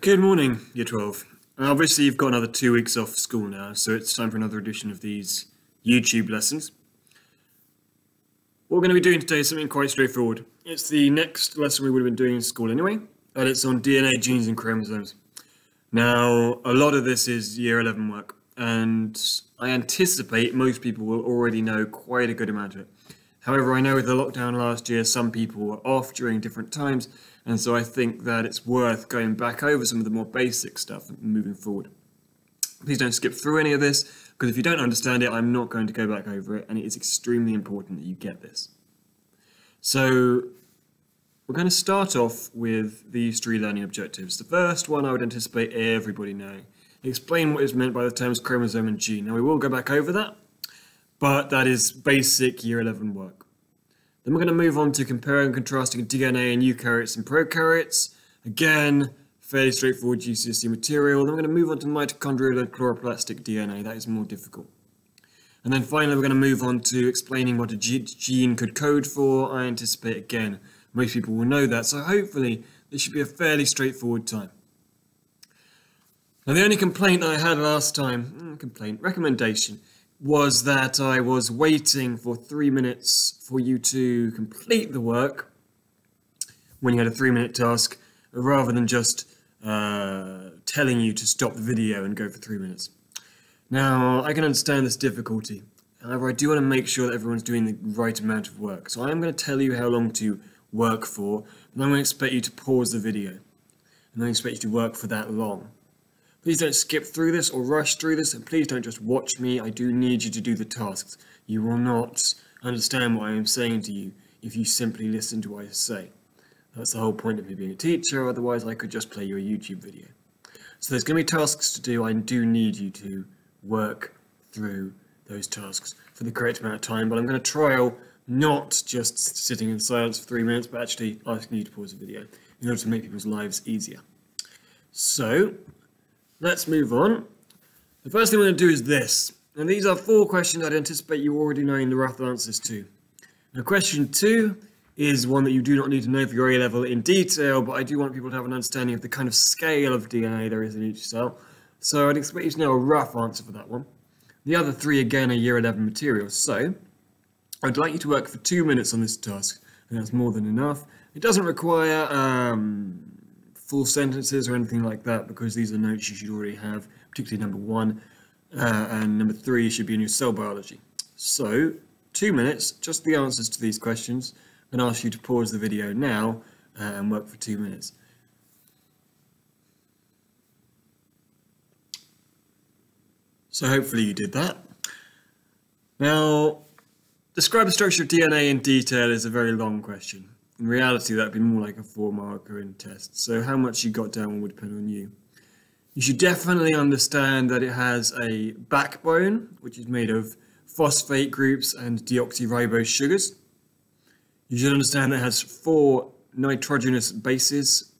Good morning, Year 12. Obviously, you've got another 2 weeks off school now, so it's time for another edition of these YouTube lessons. What we're going to be doing today is something quite straightforward. It's the next lesson we would have been doing in school anyway, and it's on DNA, genes, and chromosomes. Now, a lot of this is Year 11 work, and I anticipate most people will already know quite a good amount of it. However, I know with the lockdown last year, some people were off during different times, and so I think that it's worth going back over some of the more basic stuff and moving forward. Please don't skip through any of this, because if you don't understand it, I'm not going to go back over it, and it is extremely important that you get this. So, we're going to start off with these 3 learning objectives. The first one I would anticipate everybody knowing. Explain what is meant by the terms chromosome and gene. Now, we will go back over that, but that is basic Year 11 work. Then we're going to move on to comparing and contrasting DNA in eukaryotes and prokaryotes. Again, fairly straightforward GCSE material. Then we're going to move on to mitochondrial and chloroplastic DNA. That is more difficult. And then finally, we're going to move on to explaining what a gene could code for. I anticipate, again, most people will know that. So hopefully, this should be a fairly straightforward time. Now, the only complaint I had last time, recommendation, was that I was waiting for 3 minutes for you to complete the work when you had a 3-minute task, rather than just telling you to stop the video and go for 3 minutes. Now, I can understand this difficulty. However, I do want to make sure that everyone's doing the right amount of work. So I am going to tell you how long to work for, and I'm going to expect you to pause the video. And I expect you to work for that long. Please don't skip through this or rush through this, and please don't just watch me. I do need you to do the tasks. You will not understand what I am saying to you if you simply listen to what I say. That's the whole point of me being a teacher, otherwise I could just play you a YouTube video. So there's going to be tasks to do. I do need you to work through those tasks for the correct amount of time, but I'm going to trial not just sitting in silence for 3 minutes, but actually asking you to pause the video in order to make people's lives easier. So, let's move on. The first thing we're going to do is this. And these are 4 questions I'd anticipate you already knowing the rough answers to. Now, question 2 is one that you do not need to know for your A-level in detail, but I do want people to have an understanding of the kind of scale of DNA there is in each cell. So I'd expect you to know a rough answer for that one. The other 3, again, are Year 11 material. So I'd like you to work for 2 minutes on this task, and that's more than enough. It doesn't require full sentences or anything like that, because these are notes you should already have, particularly number 1, and number 3 should be in your cell biology. So, 2 minutes, just the answers to these questions, and ask you to pause the video now and work for 2 minutes. So hopefully you did that. Now, describe the structure of DNA in detail is a very long question. In reality, that would be more like a 4-marker in tests, so how much you got down would depend on you. You should definitely understand that it has a backbone, which is made of phosphate groups and deoxyribose sugars. You should understand that it has 4 nitrogenous bases,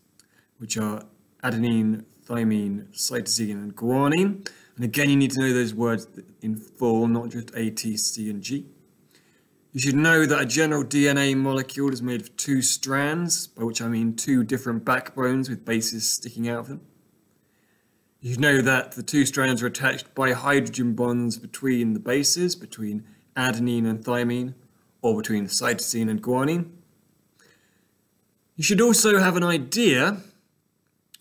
which are adenine, thymine, cytosine, and guanine. And again, you need to know those words in full, not just A, T, C, and G. You should know that a general DNA molecule is made of 2 strands, by which I mean 2 different backbones with bases sticking out of them. You should know that the 2 strands are attached by hydrogen bonds between the bases, between adenine and thymine, or between cytosine and guanine. You should also have an idea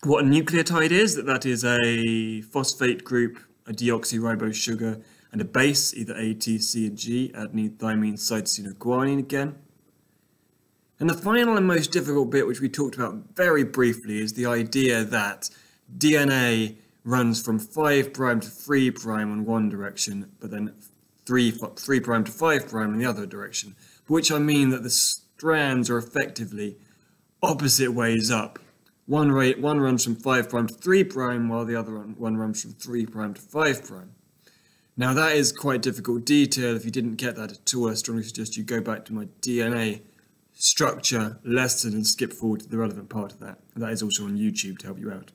what a nucleotide is, that is a phosphate group, a deoxyribose sugar, and a base, either A, T, C, and G, adenine, thymine, cytosine, or guanine again. And the final and most difficult bit, which we talked about very briefly, is the idea that DNA runs from 5' to 3' in one direction, but then 3' to 5' in the other direction, by which I mean that the strands are effectively opposite ways up. One runs from 5' to 3', while the other one runs from 3' to 5'. Now that is quite difficult detail. If you didn't get that at all, I strongly suggest you go back to my DNA structure lesson and skip forward to the relevant part of that. That is also on YouTube to help you out.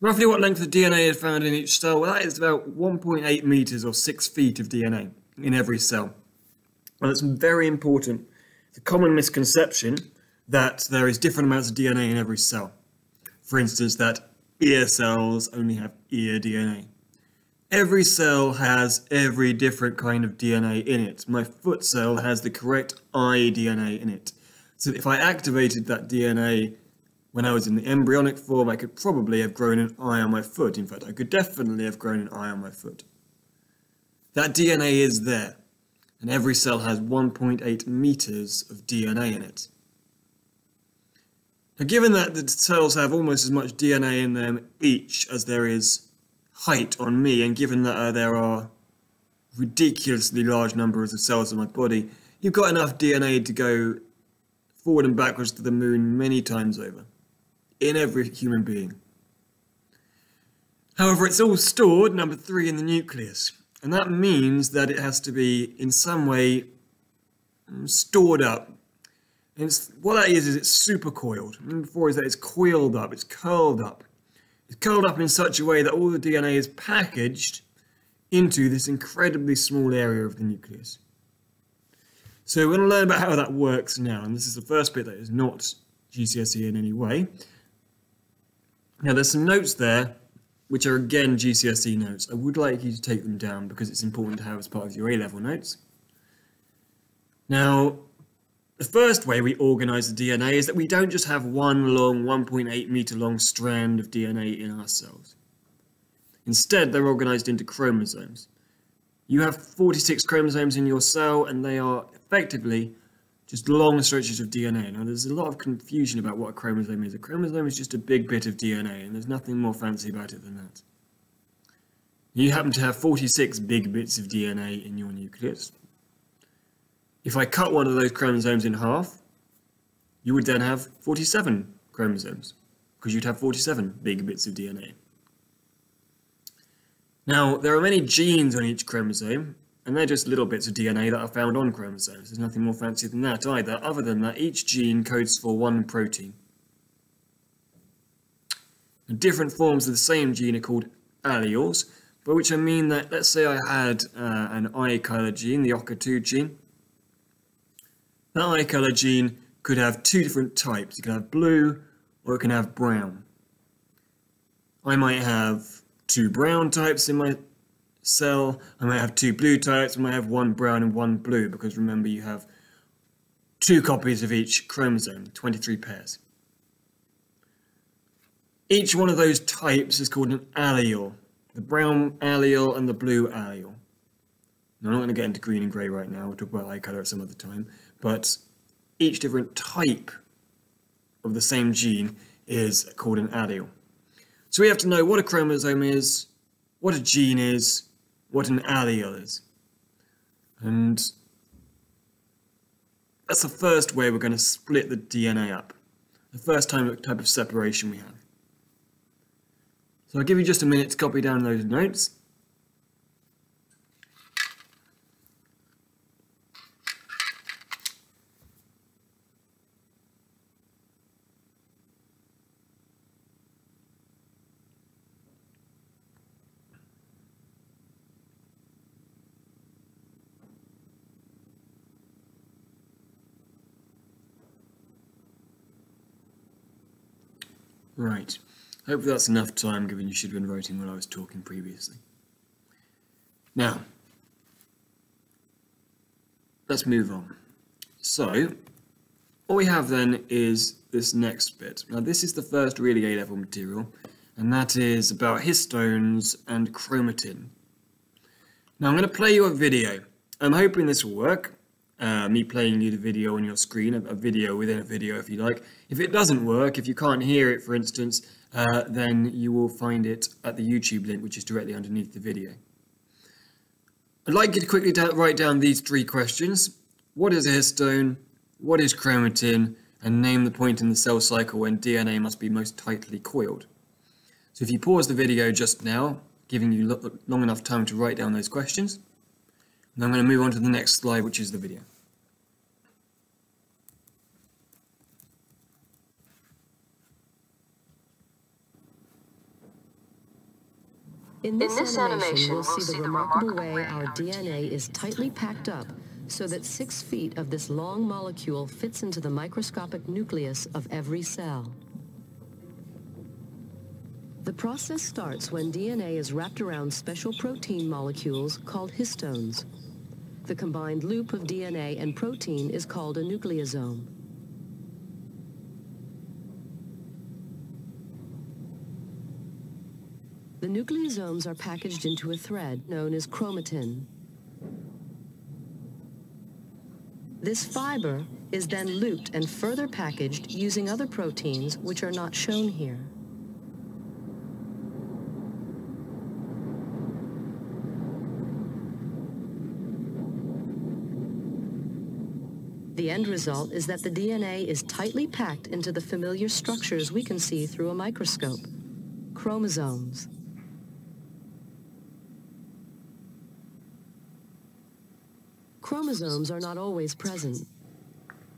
Roughly what length of DNA is found in each cell? Well, that is about 1.8 meters or 6 feet of DNA in every cell. And it's very important. It's a common misconception that there is different amounts of DNA in every cell. For instance, that ear cells only have ear DNA. Every cell has every different kind of DNA in it. My foot cell has the correct eye DNA in it. So if I activated that DNA when I was in the embryonic form, I could probably have grown an eye on my foot. In fact, I could definitely have grown an eye on my foot. That DNA is there, and every cell has 1.8 meters of DNA in it. Now, given that the cells have almost as much DNA in them each as there is height on me, and given that there are ridiculously large numbers of cells in my body, you've got enough DNA to go forward and backwards to the moon many times over, in every human being. However, it's all stored, number 3, in the nucleus, and that means that it has to be in some way stored up. And what that is it's supercoiled. Number 4 is that it's coiled up, it's curled up. It's curled up in such a way that all the DNA is packaged into this incredibly small area of the nucleus. So we're going to learn about how that works now, and this is the first bit that is not GCSE in any way. Now there's some notes there, which are again GCSE notes. I would like you to take them down because it's important to have as part of your A-level notes. Now, the first way we organise the DNA is that we don't just have one long 1.8 meter long strand of DNA in our cells. Instead, they're organised into chromosomes. You have 46 chromosomes in your cell, and they are effectively just long stretches of DNA. Now, there's a lot of confusion about what a chromosome is. A chromosome is just a big bit of DNA, and there's nothing more fancy about it than that. You happen to have 46 big bits of DNA in your nucleus. If I cut one of those chromosomes in half, you would then have 47 chromosomes, because you'd have 47 big bits of DNA. Now, there are many genes on each chromosome, and they're just little bits of DNA that are found on chromosomes. There's nothing more fancy than that either. Other than that, each gene codes for one protein. And different forms of the same gene are called alleles, by which I mean that, let's say I had an eye colour gene, the OCA2 gene. That eye colour gene could have 2 different types. It can have blue, or it can have brown. I might have 2 brown types in my cell, I might have 2 blue types, I might have 1 brown and 1 blue, because remember you have 2 copies of each chromosome, 23 pairs. Each one of those types is called an allele, the brown allele and the blue allele. Now, I'm not going to get into green and grey right now, we'll talk about eye colour at some other time, but each different type of the same gene is called an allele. So we have to know what a chromosome is, what a gene is, what an allele is. And that's the first way we're going to split the DNA up. The first type of separation we have. So I'll give you just a minute to copy down those notes. Right, hopefully that's enough time given you should have been writing while I was talking previously. Now, let's move on. So, what we have then is this next bit. Now this is the first really A-level material, and that is about histones and chromatin. Now I'm going to play you a video. I'm hoping this will work. Me playing you the video on your screen, a video within a video if you like. If it doesn't work, if you can't hear it for instance, then you will find it at the YouTube link which is directly underneath the video. I'd like you to quickly write down these 3 questions. What is a histone? What is chromatin? And name the point in the cell cycle when DNA must be most tightly coiled. So if you pause the video just now, giving you long enough time to write down those questions, and I'm going to move on to the next slide, which is the video. In this animation, we'll see the remarkable way our DNA is tightly packed up so that 6 feet of this long molecule fits into the microscopic nucleus of every cell. The process starts when DNA is wrapped around special protein molecules called histones. The combined loop of DNA and protein is called a nucleosome. The nucleosomes are packaged into a thread known as chromatin. This fiber is then looped and further packaged using other proteins which are not shown here. The end result is that the DNA is tightly packed into the familiar structures we can see through a microscope, chromosomes. Chromosomes are not always present.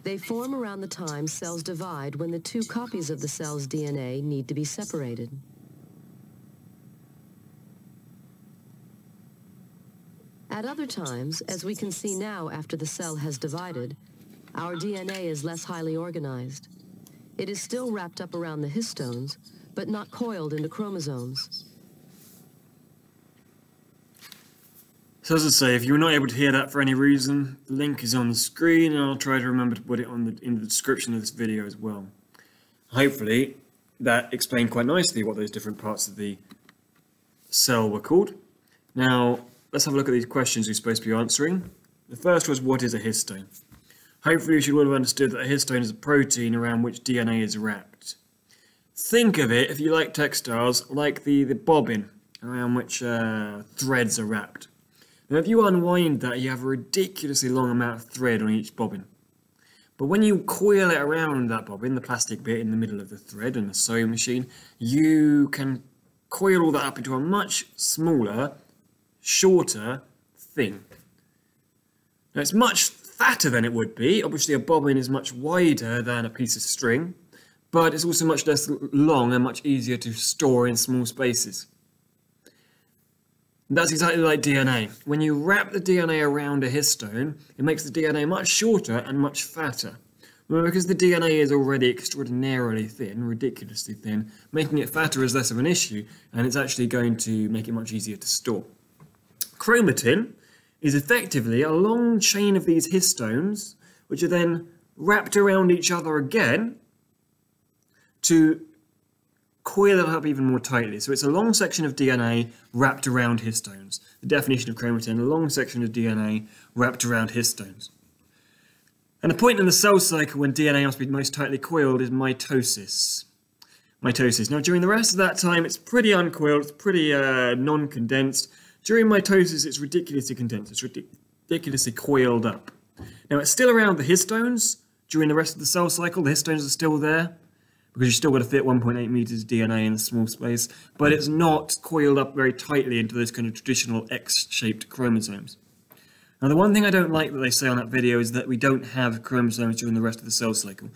They form around the time cells divide when the two copies of the cell's DNA need to be separated. At other times, as we can see now after the cell has divided, our DNA is less highly organized. It is still wrapped up around the histones, but not coiled into chromosomes. So as I say, if you're not able to hear that for any reason, the link is on the screen, and I'll try to remember to put it in the description of this video as well. Hopefully that explained quite nicely what those different parts of the cell were called. Now let's have a look at these questions we're supposed to be answering. The first was, what is a histone? Hopefully you should all have understood that a histone is a protein around which DNA is wrapped. Think of it, if you like textiles, like the bobbin around which threads are wrapped. Now if you unwind that, you have a ridiculously long amount of thread on each bobbin. But when you coil it around that bobbin, the plastic bit in the middle of the thread in a sewing machine, you can coil all that up into a much smaller, shorter thing. Now it's much fatter than it would be. Obviously a bobbin is much wider than a piece of string, but it's also much less long and much easier to store in small spaces. That's exactly like DNA. When you wrap the DNA around a histone, it makes the DNA much shorter and much fatter. Well, because the DNA is already extraordinarily thin, ridiculously thin, making it fatter is less of an issue, and it's actually going to make it much easier to store. Chromatin is effectively a long chain of these histones, which are then wrapped around each other again to coil it up even more tightly. So it's a long section of DNA wrapped around histones. The definition of chromatin, a long section of DNA wrapped around histones. And the point in the cell cycle when DNA must be most tightly coiled is mitosis. Mitosis. Now during the rest of that time it's pretty uncoiled, it's pretty non-condensed. During mitosis it's ridiculously condensed, it's ridiculously coiled up. Now it's still around the histones during the rest of the cell cycle, the histones are still there, because you've still got to fit 1.8 meters of DNA in a small space, but it's not coiled up very tightly into those kind of traditional X-shaped chromosomes. Now the one thing I don't like that they say on that video is that we don't have chromosomes during the rest of the cell cycle.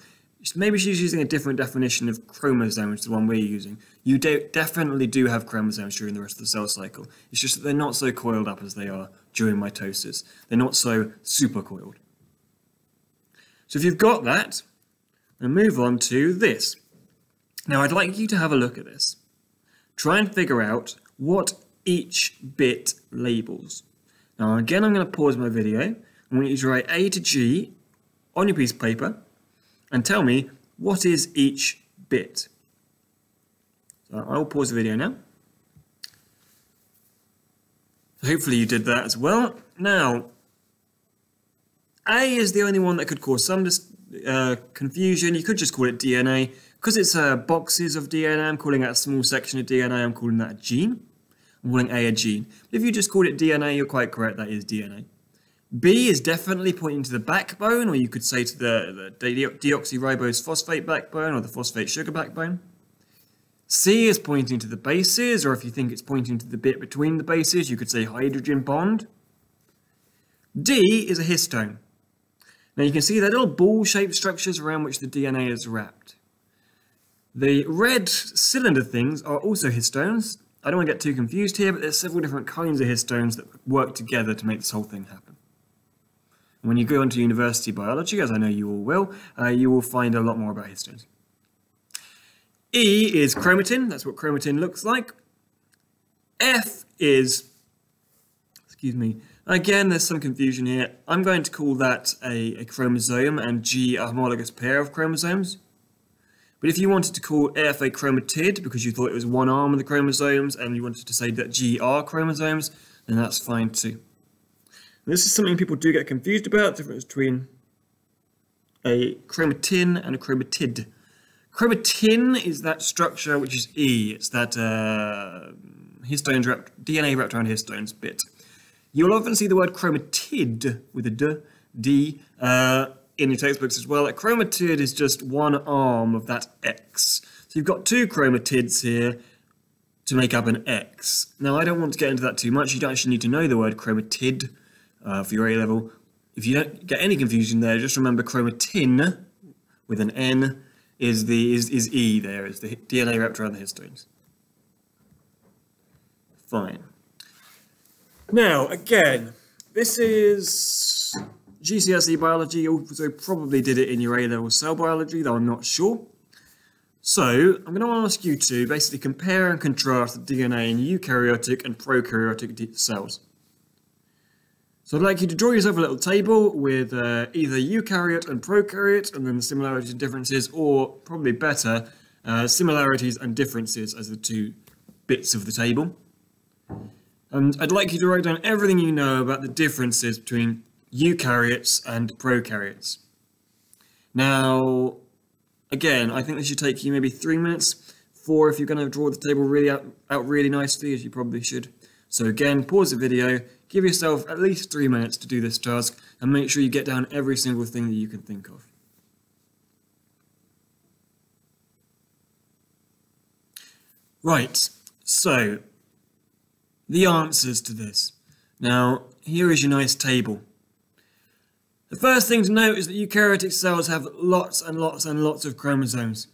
Maybe she's using a different definition of chromosomes to the one we're using. You definitely do have chromosomes during the rest of the cell cycle. It's just that they're not so coiled up as they are during mitosis. They're not so super coiled. So if you've got that, then move on to this. Now I'd like you to have a look at this. Try and figure out what each bit labels. Now again I'm going to pause my video. I want you to write A to G on your piece of paper and tell me what is each bit. So I'll pause the video now. So hopefully you did that as well. Now A is the only one that could cause some confusion. You could just call it DNA. Because it's boxes of DNA, I'm calling that a small section of DNA, I'm calling that a gene. I'm calling A a gene. But if you just called it DNA, you're quite correct, that is DNA. B is definitely pointing to the backbone, or you could say to the deoxyribose phosphate backbone, or the phosphate sugar backbone. C is pointing to the bases, or if you think it's pointing to the bit between the bases, you could say hydrogen bond. D is a histone. Now you can see they're little ball-shaped structures around which the DNA is wrapped. The red cylinder things are also histones. I don't want to get too confused here, but there's several different kinds of histones that work together to make this whole thing happen. And when you go into university biology, as I know you all will find a lot more about histones. E is chromatin, that's what chromatin looks like. F is, excuse me, again there's some confusion here. I'm going to call that a chromosome and G a homologous pair of chromosomes. But if you wanted to call F a chromatid because you thought it was one arm of the chromosomes and you wanted to say that G are chromosomes, then that's fine too. And this is something people do get confused about, the difference between a chromatin and a chromatid. Chromatin is that structure which is E, it's that DNA wrapped around histones bit. You'll often see the word chromatid with a D, in your textbooks as well. A chromatid is just one arm of that X. So you've got two chromatids here to make up an X. Now I don't want to get into that too much. You don't actually need to know the word chromatid for your A-level. If you don't get any confusion there, just remember chromatin with an N is E there, is the DNA wrapped around the histones. Fine. Now, again, this is GCSE biology. You also probably did it in your A-level cell biology, though I'm not sure. So, I'm going to ask you to basically compare and contrast the DNA in eukaryotic and prokaryotic cells. So I'd like you to draw yourself a little table with either eukaryote and prokaryote, and then the similarities and differences, or probably better, similarities and differences as the two bits of the table. And I'd like you to write down everything you know about the differences between eukaryotes and prokaryotes. Now, again, I think this should take you maybe 3 minutes, 4 if you're going to draw the table really out really nicely, as you probably should. So again, pause the video, give yourself at least 3 minutes to do this task, and make sure you get down every single thing that you can think of. Right, so the answers to this. Now, here is your nice table. The first thing to note is that eukaryotic cells have lots and lots and lots of chromosomes.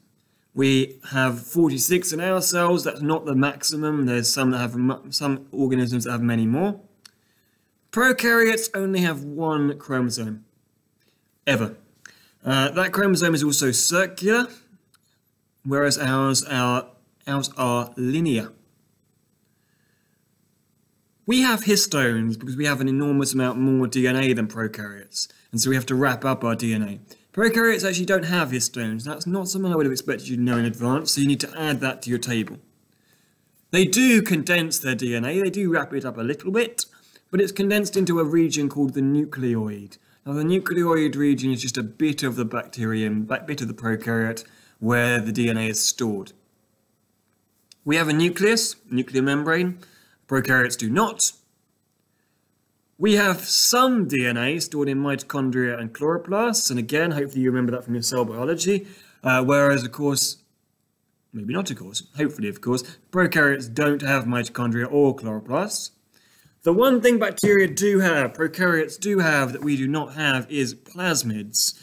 We have 46 in our cells. That's not the maximum. There's some that have some organisms that have many more. Prokaryotes only have one chromosome, ever. That chromosome is also circular, whereas ours are linear. We have histones because we have an enormous amount more DNA than prokaryotes, and so we have to wrap up our DNA. Prokaryotes actually don't have histones. That's not something I would have expected you to know in advance, so you need to add that to your table. They do condense their DNA, they do wrap it up a little bit, but it's condensed into a region called the nucleoid. Now the nucleoid region is just a bit of the bacterium, a bit of the prokaryote, where the DNA is stored. We have a nucleus, nuclear membrane. Prokaryotes do not. We have some DNA stored in mitochondria and chloroplasts, and again, hopefully you remember that from your cell biology, whereas, of course, maybe not of course, hopefully of course, prokaryotes don't have mitochondria or chloroplasts. The one thing bacteria do have, prokaryotes do have, that we do not have is plasmids.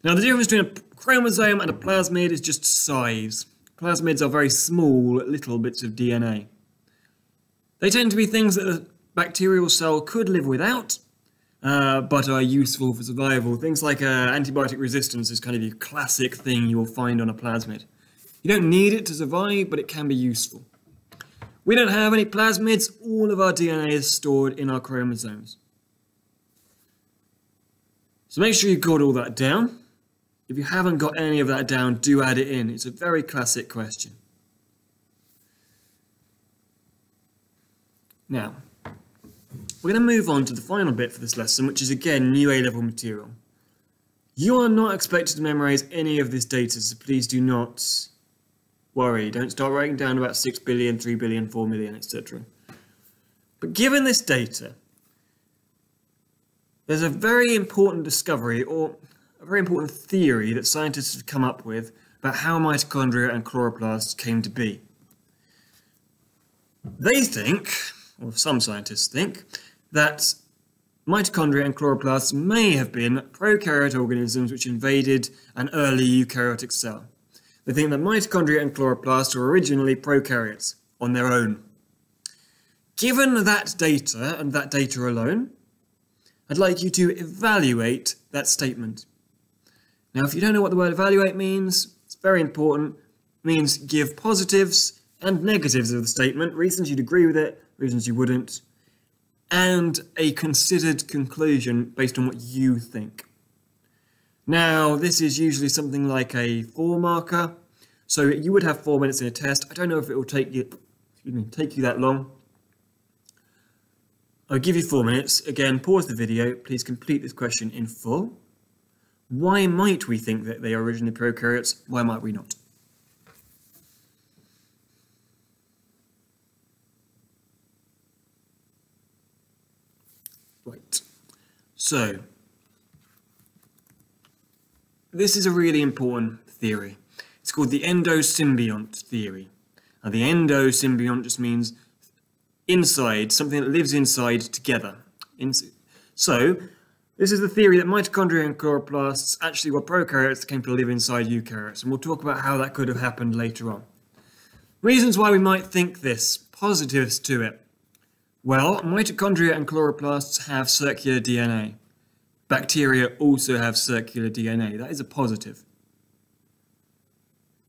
Now the difference between a chromosome and a plasmid is just size. Plasmids are very small, little bits of DNA. They tend to be things that a bacterial cell could live without, but are useful for survival. Things like antibiotic resistance is kind of your classic thing you will find on a plasmid. You don't need it to survive, but it can be useful. We don't have any plasmids. All of our DNA is stored in our chromosomes. So make sure you've got all that down. If you haven't got any of that down, do add it in. It's a very classic question. Now, we're going to move on to the final bit for this lesson, which is again new A-level material. You are not expected to memorize any of this data, so please do not worry. Don't start writing down about 6 billion, 3 billion, 4 million, etc. But given this data, there's a very important discovery, or a very important theory that scientists have come up with about how mitochondria and chloroplasts came to be. They think, or some scientists think, that mitochondria and chloroplasts may have been prokaryote organisms which invaded an early eukaryotic cell. They think that mitochondria and chloroplasts were originally prokaryotes on their own. Given that data, and that data alone, I'd like you to evaluate that statement. Now, if you don't know what the word evaluate means, it's very important. It means give positives and negatives of the statement, reasons you'd agree with it, reasons you wouldn't, and a considered conclusion based on what you think. Now, this is usually something like a 4-marker, so you would have 4 minutes in a test. I don't know if it will take you that long. I'll give you 4 minutes. Again, pause the video. Please complete this question in full. Why might we think that they are originally prokaryotes? Why might we not? Right. So, this is a really important theory. It's called the endosymbiont theory. Now, the endosymbiont just means inside, something that lives inside together. So, this is the theory that mitochondria and chloroplasts actually were prokaryotes that came to live inside eukaryotes, and we'll talk about how that could have happened later on. Reasons why we might think this, positives to it. Well, mitochondria and chloroplasts have circular DNA. Bacteria also have circular DNA. That is a positive.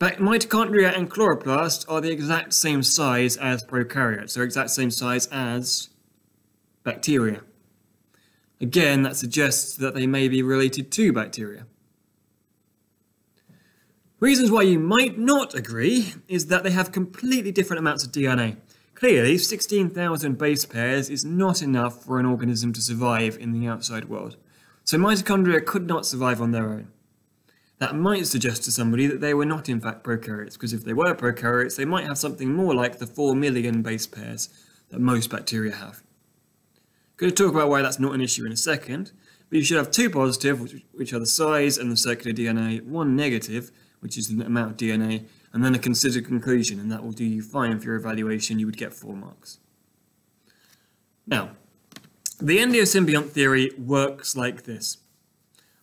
Mitochondria and chloroplasts are the exact same size as prokaryotes. They're exact same size as bacteria. Again, that suggests that they may be related to bacteria. Reasons why you might not agree is that they have completely different amounts of DNA. Clearly, 16,000 base pairs is not enough for an organism to survive in the outside world. So mitochondria could not survive on their own. That might suggest to somebody that they were not in fact prokaryotes, because if they were prokaryotes, they might have something more like the 4 million base pairs that most bacteria have. Going to talk about why that's not an issue in a second, but you should have 2 positive, which are the size and the circular DNA, 1 negative, which is the amount of DNA, and then a considered conclusion, and that will do you fine for your evaluation. You would get 4 marks. Now, the endosymbiont theory works like this.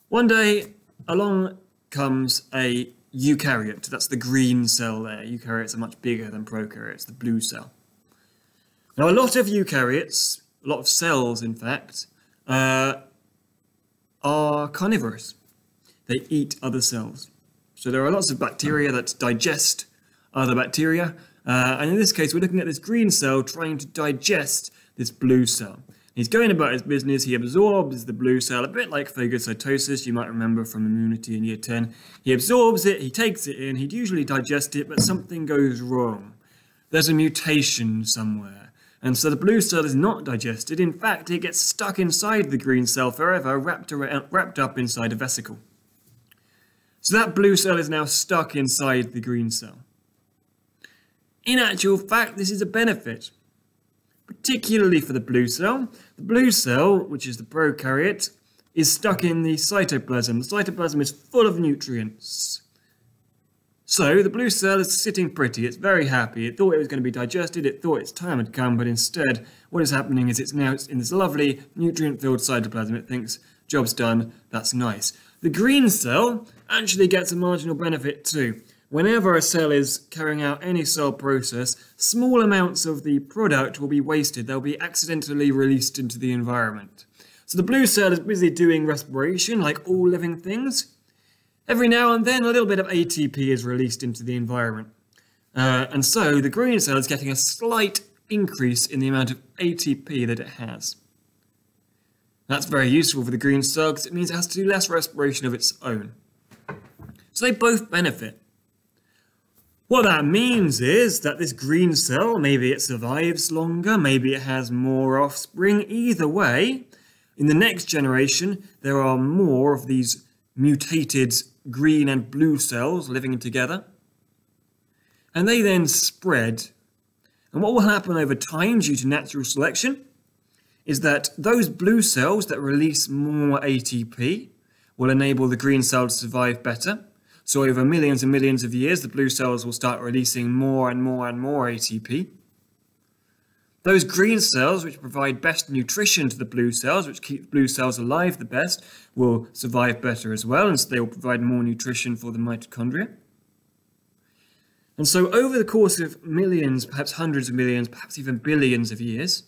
One day, along comes a eukaryote. That's the green cell there. Eukaryotes are much bigger than prokaryotes, the blue cell. Now, a lot of eukaryotes, a lot of cells, in fact, are carnivorous. They eat other cells. So there are lots of bacteria that digest other bacteria. And in this case, we're looking at this green cell trying to digest this blue cell. He's going about his business. He absorbs the blue cell, a bit like phagocytosis, you might remember from immunity in year 10. He absorbs it, he takes it in, he'd usually digest it, but something goes wrong. There's a mutation somewhere. And so the blue cell is not digested. In fact, it gets stuck inside the green cell forever, wrapped up inside a vesicle. So that blue cell is now stuck inside the green cell. In actual fact, this is a benefit, particularly for the blue cell. The blue cell, which is the prokaryote, is stuck in the cytoplasm. The cytoplasm is full of nutrients. So the blue cell is sitting pretty, it's very happy. It thought it was going to be digested, it thought its time had come, but instead what is happening is it's now in this lovely nutrient-filled cytoplasm. It thinks, job's done, that's nice. The green cell actually gets a marginal benefit too. Whenever a cell is carrying out any cell process, small amounts of the product will be wasted. They'll be accidentally released into the environment. So the blue cell is busy doing respiration, like all living things. Every now and then, a little bit of ATP is released into the environment. And so the green cell is getting a slight increase in the amount of ATP that it has. That's very useful for the green cell because it means it has to do less respiration of its own. So they both benefit. What that means is that this green cell, maybe it survives longer, maybe it has more offspring. Either way, in the next generation, there are more of these mutated green and blue cells living together. And they then spread. And what will happen over time due to natural selection is that those blue cells that release more ATP will enable the green cell to survive better. So over millions and millions of years, the blue cells will start releasing more and more and more ATP. Those green cells, which provide best nutrition to the blue cells, which keep the blue cells alive the best, will survive better as well, and so they will provide more nutrition for the mitochondria. And so over the course of millions, perhaps hundreds of millions, perhaps even billions of years,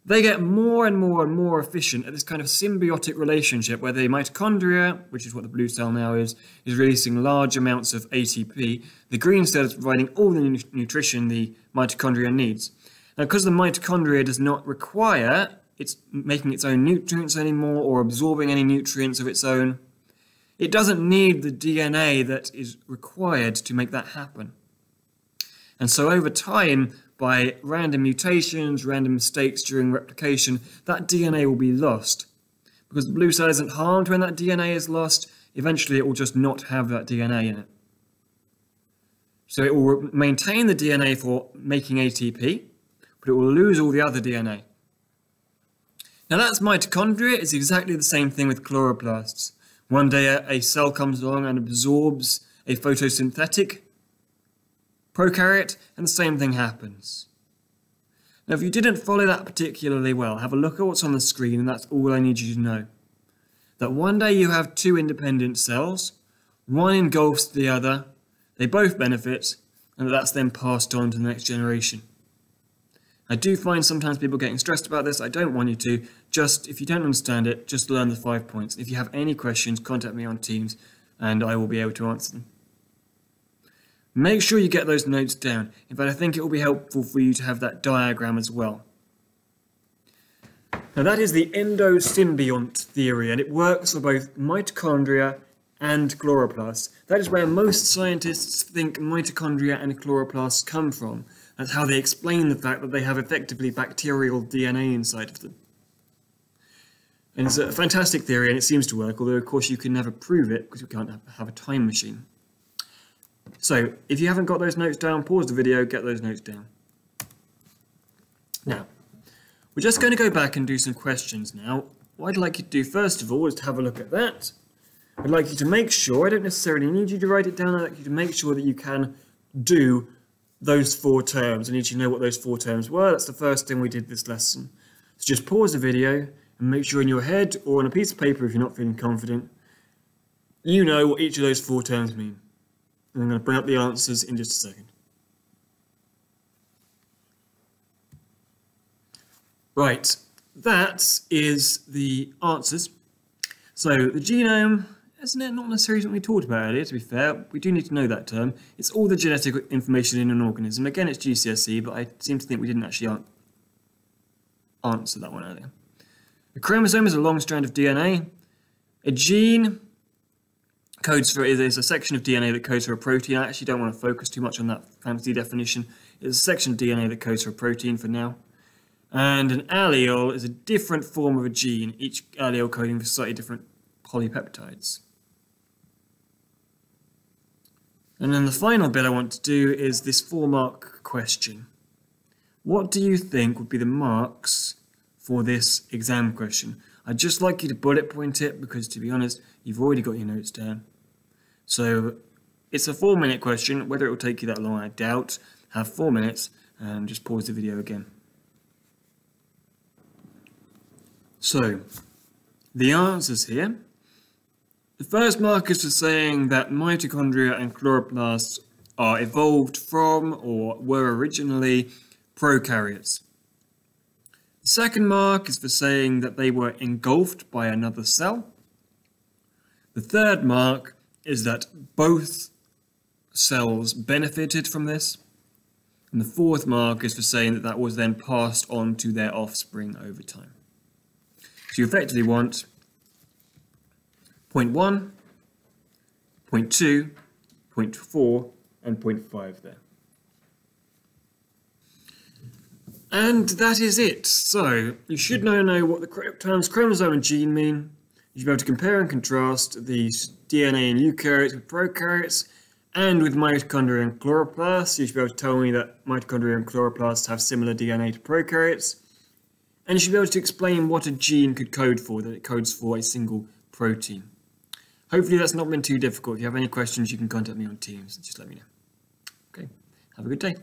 they get more and more and more efficient at this kind of symbiotic relationship where the mitochondria, which is what the blue cell now is releasing large amounts of ATP. The green cell is providing all the nutrition the mitochondria needs. Now, because the mitochondria does not require it's making its own nutrients anymore or absorbing any nutrients of its own, it doesn't need the DNA that is required to make that happen. And so over time, by random mutations, random mistakes during replication, that DNA will be lost. Because the blue cell isn't harmed when that DNA is lost, eventually it will just not have that DNA in it. So it will maintain the DNA for making ATP, but it will lose all the other DNA. Now that's mitochondria. It's exactly the same thing with chloroplasts. One day a cell comes along and absorbs a photosynthetic prokaryote, and the same thing happens. Now, if you didn't follow that particularly well, have a look at what's on the screen, and that's all I need you to know. That one day you have two independent cells, one engulfs the other, they both benefit, and that's then passed on to the next generation. I do find sometimes people getting stressed about this. I don't want you to. Just, if you don't understand it, just learn the 5 points. If you have any questions, contact me on Teams, and I will be able to answer them. Make sure you get those notes down. In fact, I think it will be helpful for you to have that diagram as well. Now that is the endosymbiont theory, and it works for both mitochondria and chloroplasts. That is where most scientists think mitochondria and chloroplasts come from. That's how they explain the fact that they have effectively bacterial DNA inside of them. And it's a fantastic theory, and it seems to work, although of course you can never prove it because you can't have a time machine. So, if you haven't got those notes down, pause the video, get those notes down. Now, we're just going to go back and do some questions now. What I'd like you to do first of all is to have a look at that. I'd like you to make sure, I don't necessarily need you to write it down, I'd like you to make sure that you can do those 4 terms. I need you to know what those 4 terms were. That's the first thing we did this lesson. So just pause the video and make sure in your head or on a piece of paper if you're not feeling confident, you know what each of those 4 terms mean. And I'm going to bring up the answers in just a second. Right, that is the answers. So the genome, isn't it not necessarily something we talked about earlier, to be fair. We do need to know that term. It's all the genetic information in an organism. Again, it's GCSE, but I seem to think we didn't actually answer that one earlier. A chromosome is a long strand of DNA. A gene codes for is a section of DNA that codes for a protein. I actually don't want to focus too much on that fancy definition. It's a section of DNA that codes for a protein for now. And an allele is a different form of a gene, each allele coding for slightly different polypeptides. And then the final bit I want to do is this 4-mark question. What do you think would be the marks for this exam question? I'd just like you to bullet point it because, to be honest, you've already got your notes down. So it's a 4-minute question. Whether it will take you that long, I doubt. Have 4 minutes and just pause the video again. So the answers here. The first mark is for saying that mitochondria and chloroplasts are evolved from or were originally prokaryotes. The second mark is for saying that they were engulfed by another cell. The third mark is that both cells benefited from this. And the fourth mark is for saying that that was then passed on to their offspring over time. So you effectively want point 1, point 2, point 4, and point 5 there. And that is it. So you should now know what the terms chromosome and gene mean. You should be able to compare and contrast the DNA in eukaryotes with prokaryotes and with mitochondria and chloroplasts. You should be able to tell me that mitochondria and chloroplasts have similar DNA to prokaryotes. And you should be able to explain what a gene could code for, that it codes for a single protein. Hopefully that's not been too difficult. If you have any questions, you can contact me on Teams. Just let me know. Okay, have a good day.